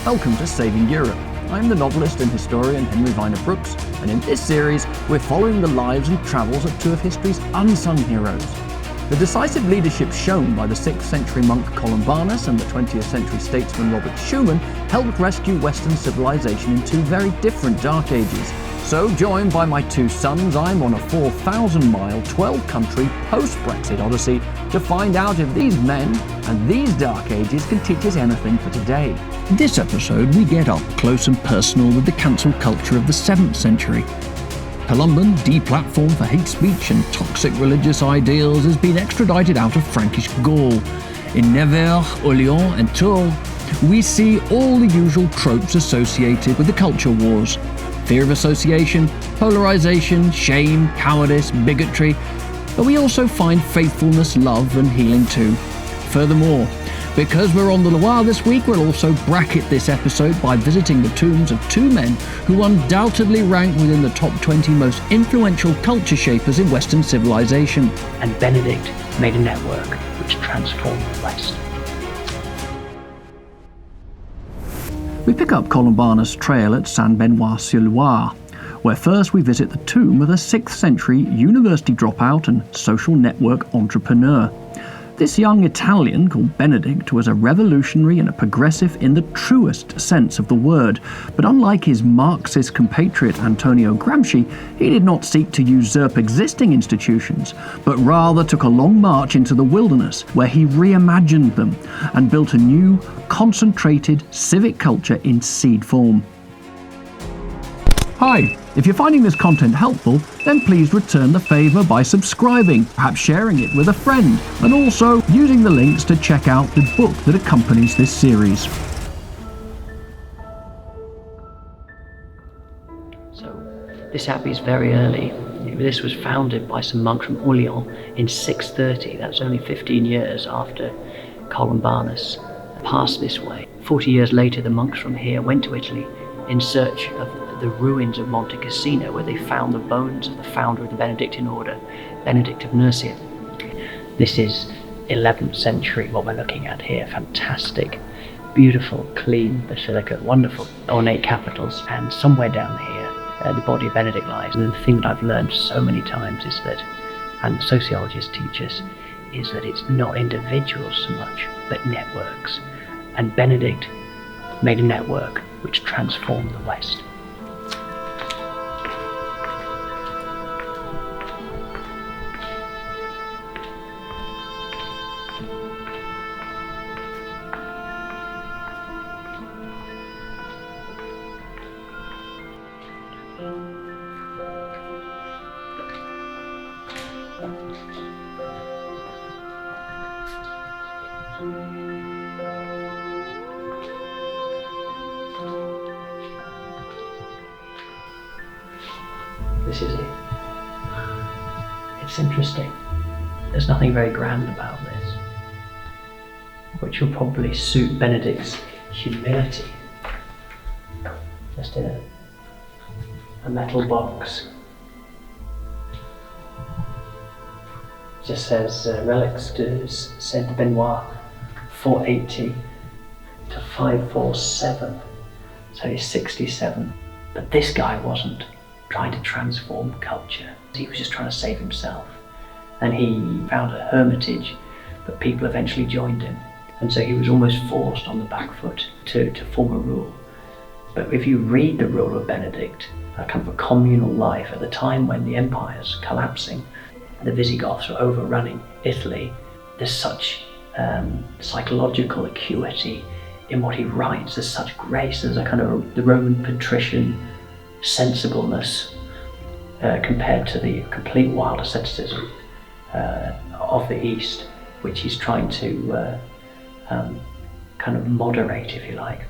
Welcome to Saving Europe. I'm the novelist and historian Henry Viner Brooks, and in this series we're following the lives and travels of two of history's unsung heroes. The decisive leadership shown by the 6th century monk Columbanus and the 20th century statesman Robert Schuman helped rescue Western civilization in two very different dark ages. So, joined by my two sons, I'm on a 4,000-mile, 12-country, post-Brexit odyssey to find out if these men and these dark ages can teach us anything for today. In this episode, we get up close and personal with the cancel culture of the 7th century. Columban, deplatformed for hate speech and toxic religious ideals, has been extradited out of Frankish Gaul. In Nevers, Orléans and Tours, we see all the usual tropes associated with the culture wars. Fear of association, polarization, shame, cowardice, bigotry, but we also find faithfulness, love and healing too. Furthermore, because we're on the Loire this week, we'll also bracket this episode by visiting the tombs of two men who undoubtedly rank within the top 20 most influential culture shapers in Western civilization. And Benedict made a network which transformed the West. We pick up Columbanus' trail at Saint-Benoît-sur-Loire, where first we visit the tomb of a 6th century university dropout and social network entrepreneur. This young Italian, called Benedict, was a revolutionary and a progressive in the truest sense of the word, but unlike his Marxist compatriot Antonio Gramsci, he did not seek to usurp existing institutions, but rather took a long march into the wilderness, where he reimagined them and built a new, concentrated civic culture in seed form. Hi, if you're finding this content helpful, then please return the favour by subscribing, perhaps sharing it with a friend, and also using the links to check out the book that accompanies this series. So, this abbey is very early. This was founded by some monks from Orléans in 630. That's only 15 years after Columbanus passed this way. 40 years later, the monks from here went to Italy in search of the ruins of Monte Cassino, where they found the bones of the founder of the Benedictine Order, Benedict of Nursia. This is 11th century, what we're looking at here. Fantastic, beautiful, clean basilica, wonderful ornate capitals, and somewhere down here the body of Benedict lies. And the thing that I've learned so many times is that, and sociologists teach us, is that it's not individuals so much, but networks. And Benedict made a network which transformed the West. This is it. It's interesting. There's nothing very grand about this, which will probably suit Benedict's humility. Just in a metal box. It just says relics de Saint-Benoît 480 to 547. So he's 67. But this guy wasn't trying to transform culture. He was just trying to save himself. And he found a hermitage, but people eventually joined him. And so he was almost forced on the back foot to form a rule. But if you read the rule of Benedict, a kind of a communal life at the time when the empire's collapsing, the Visigoths are overrunning Italy, there's such psychological acuity in what he writes. There's such grace. There's a kind of the Roman patrician sensibleness compared to the complete wild asceticism of the East, which he's trying to kind of moderate, if you like.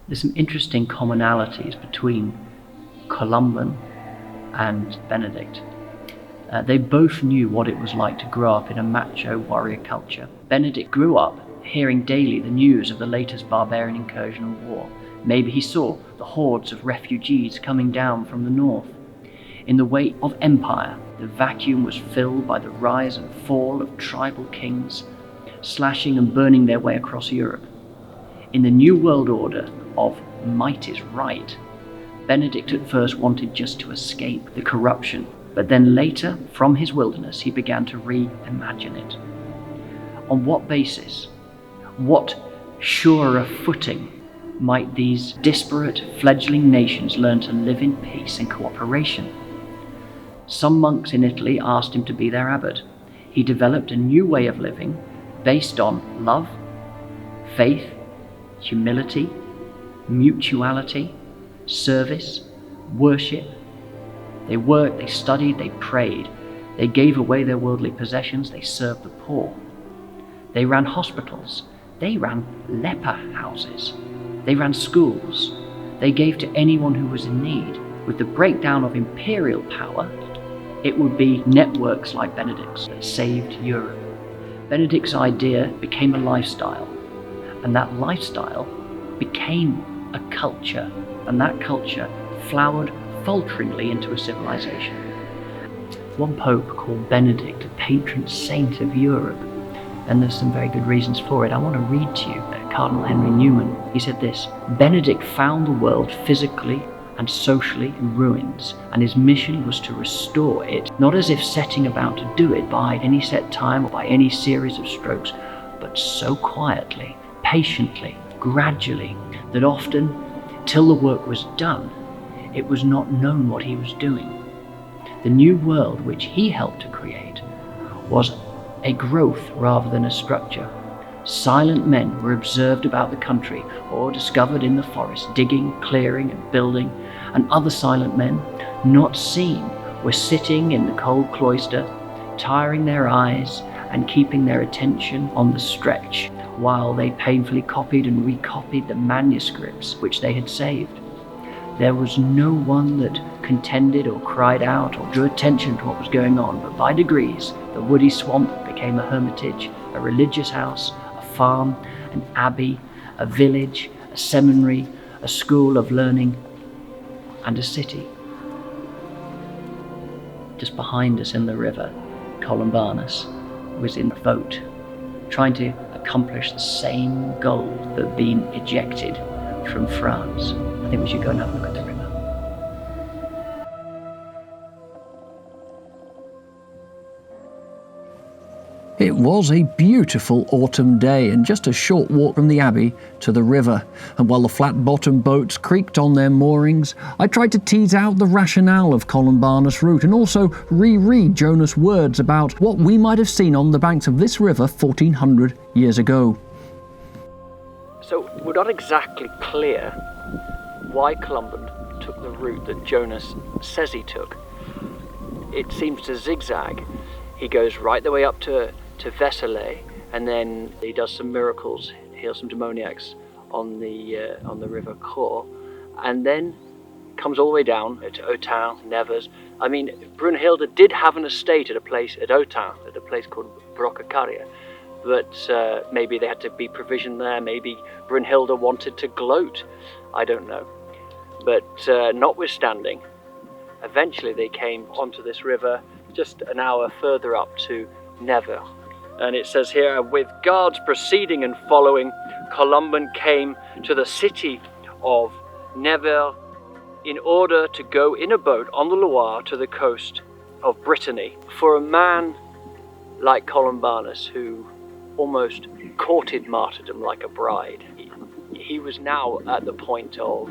There's some interesting commonalities between Columban and Benedict. They both knew what it was like to grow up in a macho warrior culture. Benedict grew up hearing daily the news of the latest barbarian incursion and war. Maybe he saw the hordes of refugees coming down from the north. In the wake of empire, the vacuum was filled by the rise and fall of tribal kings, slashing and burning their way across Europe. In the New World Order of might is right, Benedict at first wanted just to escape the corruption, but then later, from his wilderness, he began to reimagine it. On what basis? What surer footing might these disparate, fledgling nations learn to live in peace and cooperation? Some monks in Italy asked him to be their abbot. He developed a new way of living based on love, faith, humility, mutuality, service, worship. They worked, they studied, they prayed. They gave away their worldly possessions, they served the poor. They ran hospitals, they ran leper houses, they ran schools, they gave to anyone who was in need. With the breakdown of imperial power, it would be networks like Benedict's that saved Europe. Benedict's idea became a lifestyle, and that lifestyle became a culture, and that culture flowered falteringly into a civilization. One pope called Benedict, a patron saint of Europe, and there's some very good reasons for it. I want to read to you Cardinal Henry Newman. He said this: Benedict found the world physically and socially in ruins, and his mission was to restore it, not as if setting about to do it by any set time or by any series of strokes, but so quietly, patiently, gradually, that often, till the work was done, it was not known what he was doing. The new world which he helped to create was a growth rather than a structure. Silent men were observed about the country or discovered in the forest, digging, clearing and building, and other silent men, not seen, were sitting in the cold cloister, tiring their eyes and keeping their attention on the stretch, while they painfully copied and recopied the manuscripts which they had saved. There was no one that contended or cried out or drew attention to what was going on, but by degrees the woody swamp became a hermitage, a religious house, a farm, an abbey, a village, a seminary, a school of learning, and a city. Just behind us in the river, Columbanus was in a boat, trying to accomplish the same goal that had been ejected from France. I think we should go and have a look at the river. It was a beautiful autumn day and just a short walk from the abbey to the river, and while the flat-bottomed boats creaked on their moorings, I tried to tease out the rationale of Columbanus' route and also reread Jonas' words about what we might have seen on the banks of this river 1400 years ago. So we're not exactly clear why Columban took the route that Jonas says he took. It seems to zigzag. He goes right the way up to Vesale, and then he does some miracles, heals some demoniacs on the river Chor, and then comes all the way down to Autun, Nevers. I mean, Brunhilde did have an estate at Autun, at a place called Broccacaria, but maybe they had to be provisioned there. Maybe Brunhilde wanted to gloat. I don't know. But notwithstanding, eventually they came onto this river just an hour further up to Nevers. And it says here, with guards preceding and following, Columban came to the city of Nevers in order to go in a boat on the Loire to the coast of Brittany. For a man like Columbanus, who almost courted martyrdom like a bride, he was now at the point of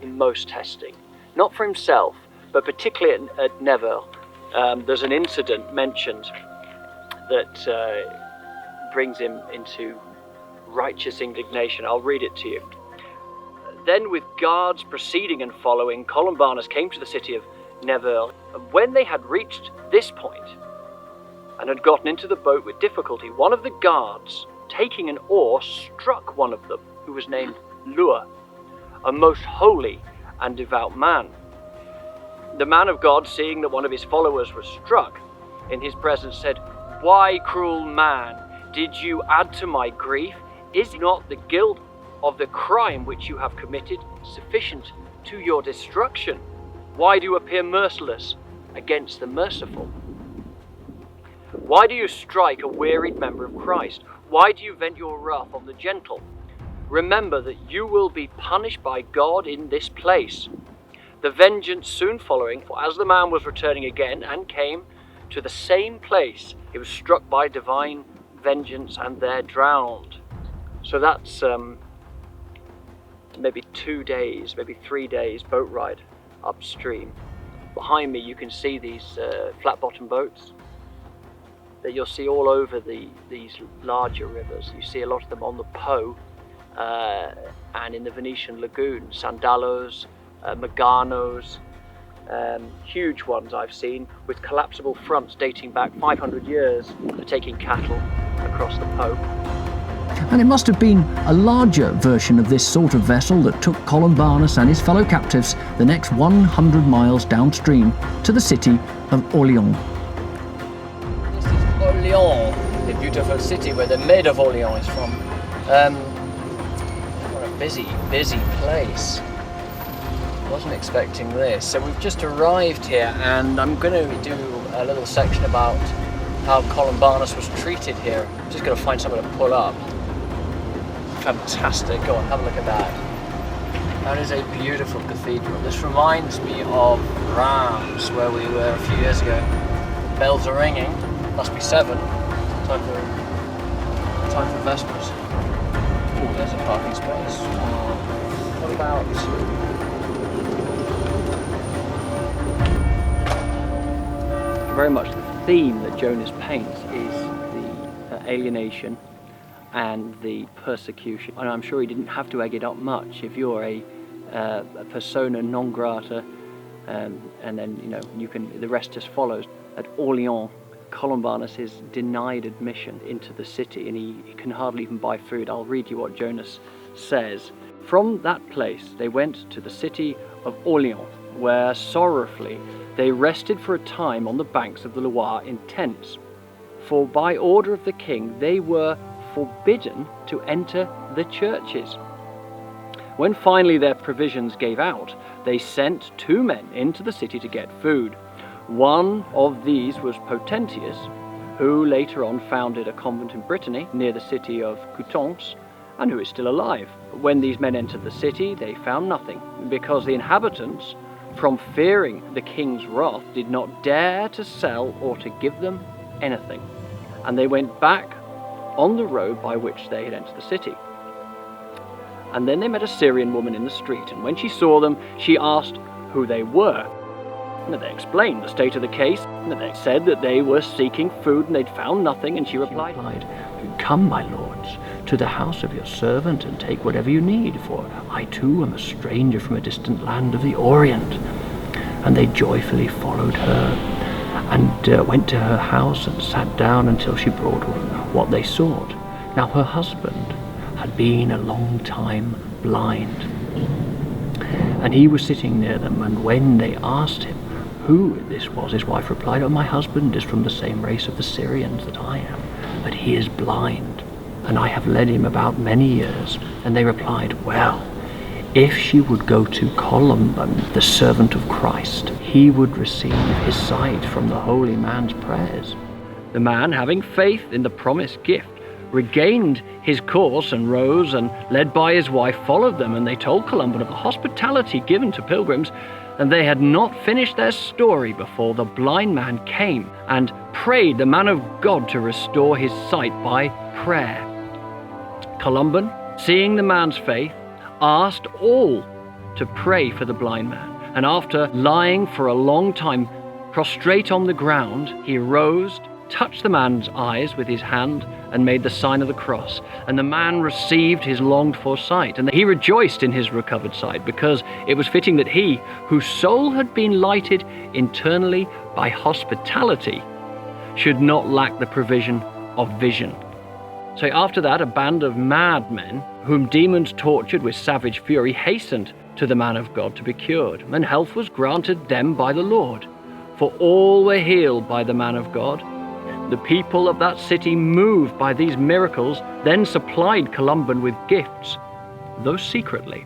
most testing. Not for himself, but particularly at Nevers. There's an incident mentioned that brings him into righteous indignation. I'll read it to you. Then with guards preceding and following, Columbanus came to the city of Nevers. And when they had reached this point and had gotten into the boat with difficulty, one of the guards, taking an oar, struck one of them, who was named Loire, a most holy and devout man. The man of God, seeing that one of his followers was struck in his presence, said, "Why, cruel man, did you add to my grief? Is not the guilt of the crime which you have committed sufficient to your destruction? Why do you appear merciless against the merciful? Why do you strike a wearied member of Christ? Why do you vent your wrath on the gentle? remember that you will be punished by God in this place. The vengeance soon following, for as the man was returning again and came to the same place, he was struck by divine vengeance and there drowned. So that's maybe 2 days, maybe 3 days boat ride upstream. Behind me you can see these flat-bottom boats that you'll see all over these larger rivers. You see a lot of them on the Po and in the Venetian lagoon, Sandalos, Maganos, huge ones I've seen with collapsible fronts dating back 500 years for taking cattle across the Po. And it must have been a larger version of this sort of vessel that took Columbanus and his fellow captives the next 100 miles downstream to the city of Orléans. This is Orléans, the beautiful city where the Maid of Orléans is from. What a busy place. Wasn't expecting this. So we've just arrived here and I'm going to do a little section about how Columbanus was treated here. I'm just going to find somewhere to pull up. Fantastic. Go on, have a look at that. That is a beautiful cathedral. This reminds me of Reims, where we were a few years ago. Bells are ringing. Must be 7. Time for Vespers. Oh, there's a parking space. What about... Very much the theme that Jonas paints is the alienation and the persecution. And I'm sure he didn't have to egg it up much. If you're a persona non grata, and then the rest just follows. At Orléans, Columbanus is denied admission into the city, and he can hardly even buy food. I'll read you what Jonas says. From that place, they went to the city of Orléans, where sorrowfully they rested for a time on the banks of the Loire in tents. For by order of the king, they were forbidden to enter the churches. When finally their provisions gave out, they sent 2 men into the city to get food. One of these was Potentius, who later on founded a convent in Brittany near the city of Coutances, and who is still alive. When these men entered the city, they found nothing, because the inhabitants, from fearing the king's wrath, did not dare to sell or to give them anything. And they went back on the road by which they had entered the city. And then they met a Syrian woman in the street, and when she saw them, she asked who they were. And they explained the state of the case, and they said that they were seeking food and they'd found nothing, and she replied, "Come, my lords, to the house of your servant and take whatever you need, for I too am a stranger from a distant land of the Orient." And they joyfully followed her and went to her house and sat down until she brought what they sought. Now her husband had been a long time blind, and he was sitting near them, and when they asked him who this was, his wife replied, "Oh, my husband is from the same race of the Syrians that I am, but he is blind, and I have led him about many years." And they replied, "Well, if she would go to Columban, the servant of Christ, he would receive his sight from the holy man's prayers." The man, having faith in the promised gift, regained his course and rose, and led by his wife followed them, and they told Columban of the hospitality given to pilgrims, and they had not finished their story before the blind man came and prayed the man of God to restore his sight by prayer. Columban, seeing the man's faith, asked all to pray for the blind man, and after lying for a long time prostrate on the ground, he rose, touched the man's eyes with his hand, and made the sign of the cross. And the man received his longed-for sight, and he rejoiced in his recovered sight, because it was fitting that he, whose soul had been lighted internally by hospitality, should not lack the provision of vision. So after that, a band of madmen, whom demons tortured with savage fury, hastened to the man of God to be cured, and health was granted them by the Lord. For all were healed by the man of God. The people of that city, moved by these miracles, then supplied Columban with gifts, though secretly,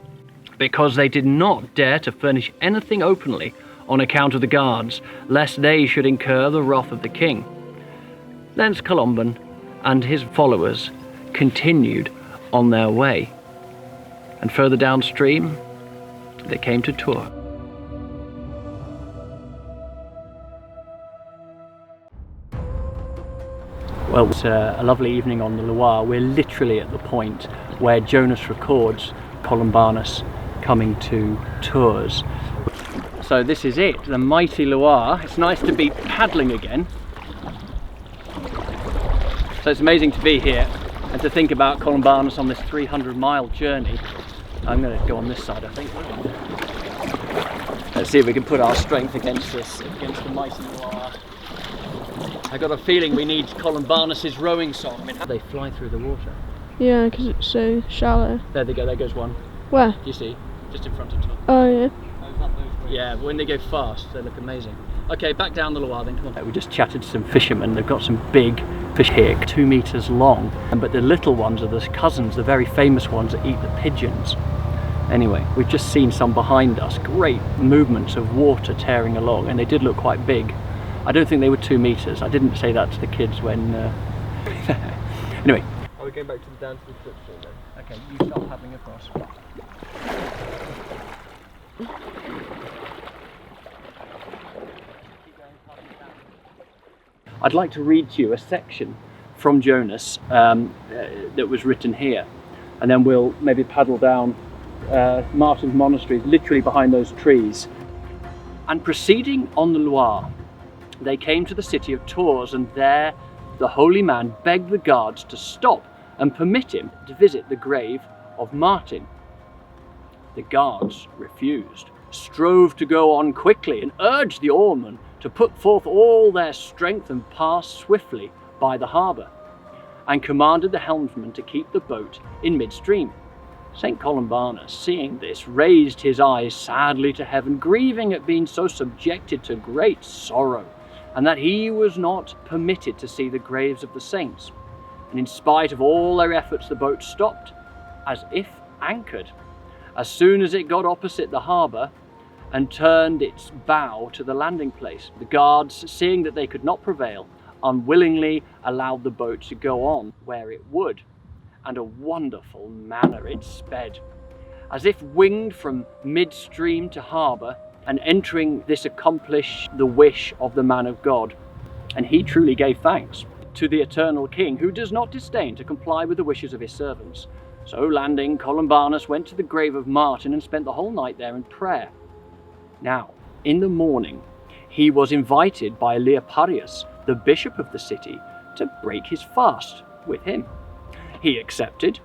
because they did not dare to furnish anything openly on account of the guards, lest they should incur the wrath of the king. Thence Columban and his followers continued on their way. And further downstream, they came to Tours. Well, it's a lovely evening on the Loire. We're literally at the point where Jonas records Columbanus coming to Tours. So this is it, the mighty Loire. It's nice to be paddling again. So it's amazing to be here and to think about Columbanus on this 300-mile journey. I'm going to go on this side, I think. Let's see if we can put our strength against this, against the mighty Loire. I got a feeling we need Columbanus's rowing song. I mean, how do they fly through the water? Yeah, because it's so shallow. There they go, there goes one. Where? Do you see? Just in front of Tom. Oh yeah. Yeah, when they go fast, they look amazing. Okay, back down the Loire then, come on. We just chatted to some fishermen. They've got some big fish here, 2 meters long. But the little ones are the cousins, the very famous ones that eat the pigeons. Anyway, we've just seen some behind us. Great movements of water tearing along, and they did look quite big. I don't think they were 2 meters. I didn't say that to the kids when... Anyway. Are we going back to down to the footstool then? Okay, you start paddling across. I'd like to read to you a section from Jonas that was written here, and then we'll maybe paddle down Martin's monastery, literally behind those trees. And proceeding on the Loire, they came to the city of Tours, and there the holy man begged the guards to stop and permit him to visit the grave of Martin. The guards refused, strove to go on quickly, and urged the oarsmen to put forth all their strength and pass swiftly by the harbour, and commanded the helmsman to keep the boat in midstream. St. Columbanus, seeing this, raised his eyes sadly to heaven, grieving at being so subjected to great sorrow, and that he was not permitted to see the graves of the saints. And in spite of all their efforts, the boat stopped, as if anchored, as soon as it got opposite the harbour and turned its bow to the landing place. The guards, seeing that they could not prevail, unwillingly allowed the boat to go on where it would, and a wonderful manner it sped, as if winged from midstream to harbour, and entering this accomplished the wish of the man of God. And he truly gave thanks to the eternal King, who does not disdain to comply with the wishes of his servants. So landing, Columbanus went to the grave of Martin and spent the whole night there in prayer. Now, in the morning, he was invited by Leoparius, the bishop of the city, to break his fast with him. He accepted,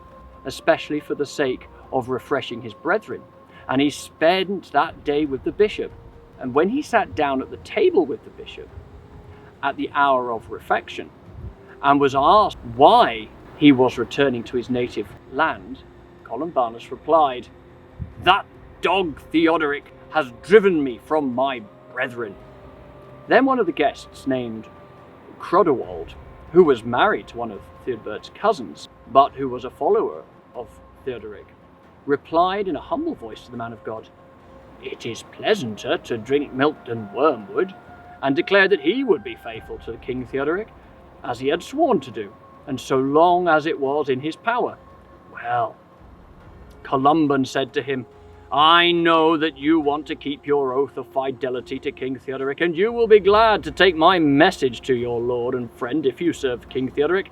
especially for the sake of refreshing his brethren, and he spent that day with the bishop. And when he sat down at the table with the bishop, at the hour of refection, and was asked why he was returning to his native land, Columbanus replied, "That dog Theodoric has driven me from my brethren." Then one of the guests, named Crodewald, who was married to one of Theodbert's cousins, but who was a follower of Theodoric, replied in a humble voice to the man of God, "It is pleasanter to drink milk than wormwood," and declared that he would be faithful to King Theodoric, as he had sworn to do, and so long as it was in his power. Well, Columban said to him, "I know that you want to keep your oath of fidelity to King Theodoric, and you will be glad to take my message to your lord and friend if you serve King Theodoric.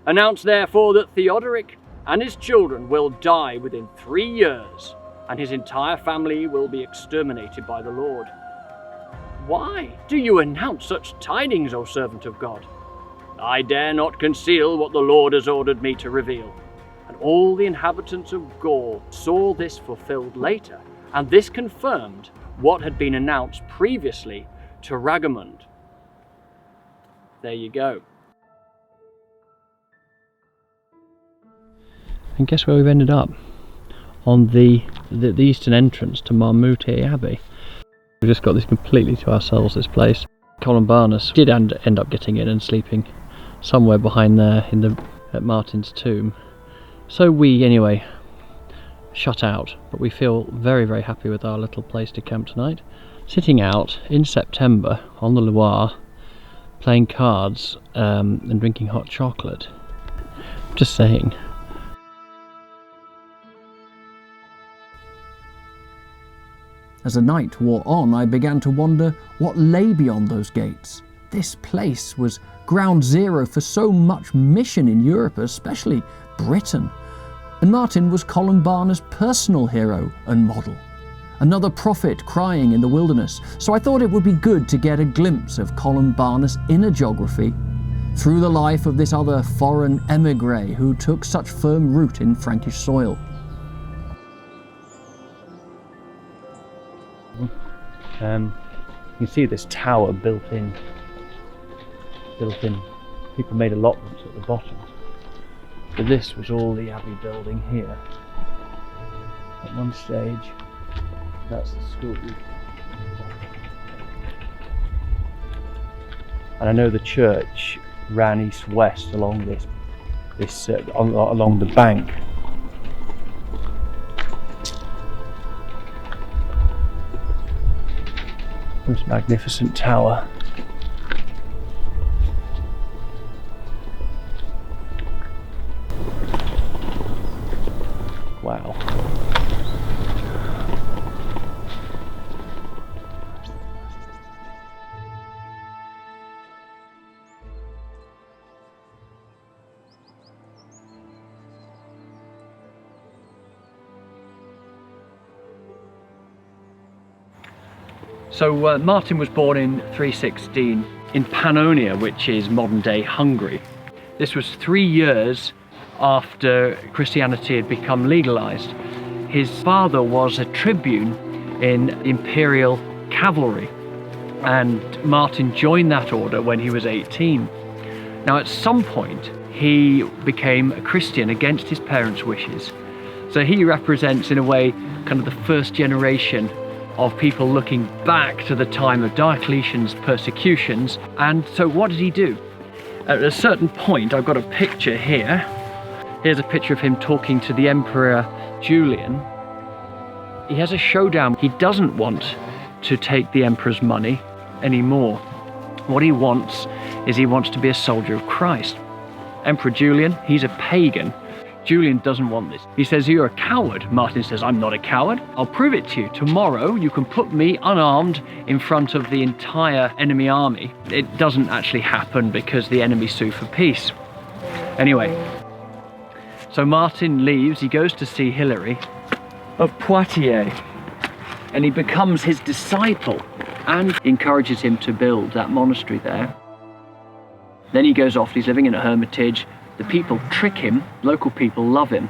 Announce therefore that Theodoric and his children will die within 3 years, and his entire family will be exterminated by the Lord." "Why do you announce such tidings, O servant of God?" "I dare not conceal what the Lord has ordered me to reveal." And all the inhabitants of Gaul saw this fulfilled later, and this confirmed what had been announced previously to Ragamund. There you go. And guess where we've ended up? On the eastern entrance to Marmoutet Abbey. We've just got this completely to ourselves, this place. Columbanus did end up getting in and sleeping somewhere behind there at Martin's tomb. So we, anyway, shut out, but we feel very, very happy with our little place to camp tonight. Sitting out in September on the Loire, playing cards and drinking hot chocolate. Just saying. As the night wore on, I began to wonder what lay beyond those gates. This place was ground zero for so much mission in Europe, especially Britain. And Martin was Columbanus' personal hero and model. Another prophet crying in the wilderness. So I thought it would be good to get a glimpse of Columbanus' inner geography through the life of this other foreign émigré who took such firm root in Frankish soil. You can see this tower built in. People made allotments at the bottom. But this was all the abbey building here. At one stage, that's the school. And I know the church ran east-west along along the bank. This magnificent tower. Wow. So Martin was born in 316 in Pannonia, which is modern-day Hungary. This was 3 years after Christianity had become legalized. His father was a tribune in imperial cavalry, and Martin joined that order when he was 18. Now at some point he became a Christian against his parents' wishes. So he represents in a way kind of the first generation of people looking back to the time of Diocletian's persecutions. And so what did he do? At a certain point, I've got a picture here. Here's a picture of him talking to the Emperor Julian. He has a showdown. He doesn't want to take the emperor's money anymore. What he wants is he wants to be a soldier of Christ. Emperor Julian, he's a pagan. Julian doesn't want this. He says, "You're a coward." Martin says, "I'm not a coward. I'll prove it to you. Tomorrow you can put me unarmed in front of the entire enemy army." It doesn't actually happen because the enemy sue for peace. Anyway, so Martin leaves, he goes to see Hilary of Poitiers, and he becomes his disciple and encourages him to build that monastery there. Then he goes off, he's living in a hermitage. The people trick him, local people love him,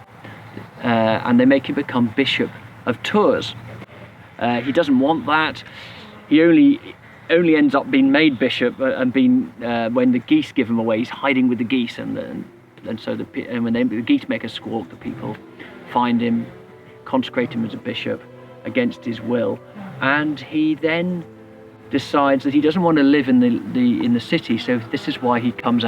and they make him become Bishop of Tours. He doesn't want that. He only ends up being made bishop and being when the geese give him away. He's hiding with the geese, and so when the geese make a squawk, the people find him, consecrate him as a bishop against his will, and he then decides that he doesn't want to live in the city. So this is why he comes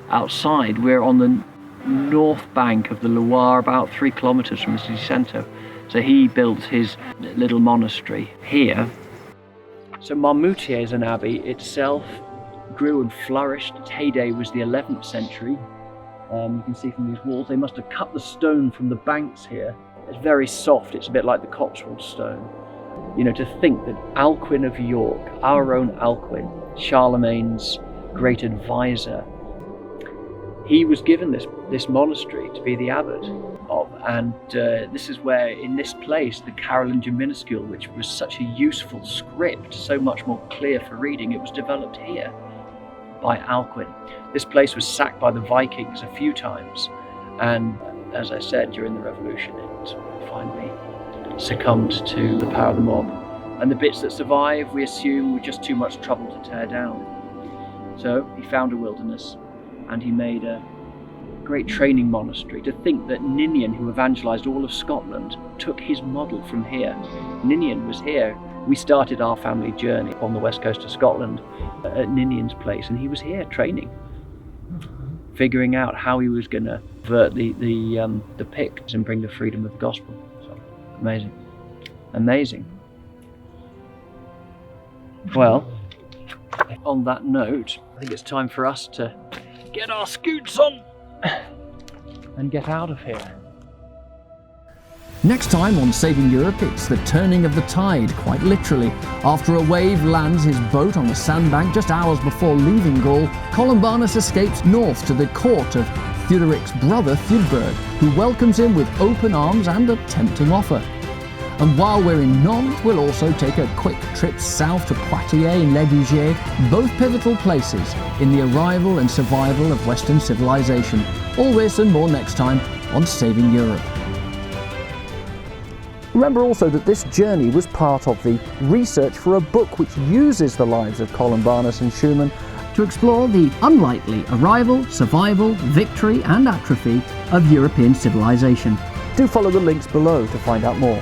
outside. We're on the north bank of the Loire, about 3 kilometers from the city centre. So he built his little monastery here. So Marmoutier is an abbey itself, grew and flourished. Its heyday was the 11th century. You can see from these walls, they must have cut the stone from the banks here. It's very soft, it's a bit like the Cotswold stone. You know, to think that Alcuin of York, our own Alcuin, Charlemagne's great advisor, he was given this monastery to be the abbot of, and this is where, in this place, the Carolingian minuscule, which was such a useful script, so much more clear for reading, it was developed here by Alcuin. This place was sacked by the Vikings a few times, and as I said, during the revolution, it finally succumbed to the power of the mob. And the bits that survived, we assume, were just too much trouble to tear down. So he found a wilderness, and he made a great training monastery. To think that Ninian, who evangelized all of Scotland, took his model from here. Ninian was here. We started our family journey on the west coast of Scotland at Ninian's place, and he was here training, figuring out how he was going to convert the Picts and bring the freedom of the gospel. So amazing, amazing. Well, on that note, I think it's time for us to get our scoots on and get out of here. Next time on Saving Europe, it's the turning of the tide, quite literally. After a wave lands his boat on the sandbank just hours before leaving Gaul, Columbanus escapes north to the court of Theudoric's brother Theudberg, who welcomes him with open arms and a tempting offer. And while we're in Nantes, we'll also take a quick trip south to Poitiers and Legacies, both pivotal places in the arrival and survival of Western civilization. All this and more next time on Saving Europe. Remember also that this journey was part of the research for a book which uses the lives of Columbanus and Schuman to explore the unlikely arrival, survival, victory and atrophy of European civilization. Do follow the links below to find out more.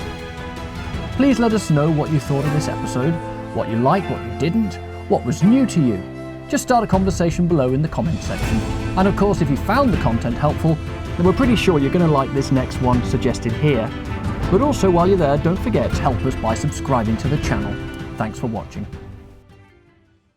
Please let us know what you thought of this episode, what you liked, what you didn't, what was new to you. Just start a conversation below in the comments section. And of course, if you found the content helpful, then we're pretty sure you're going to like this next one suggested here. But also while you're there, don't forget to help us by subscribing to the channel. Thanks for watching.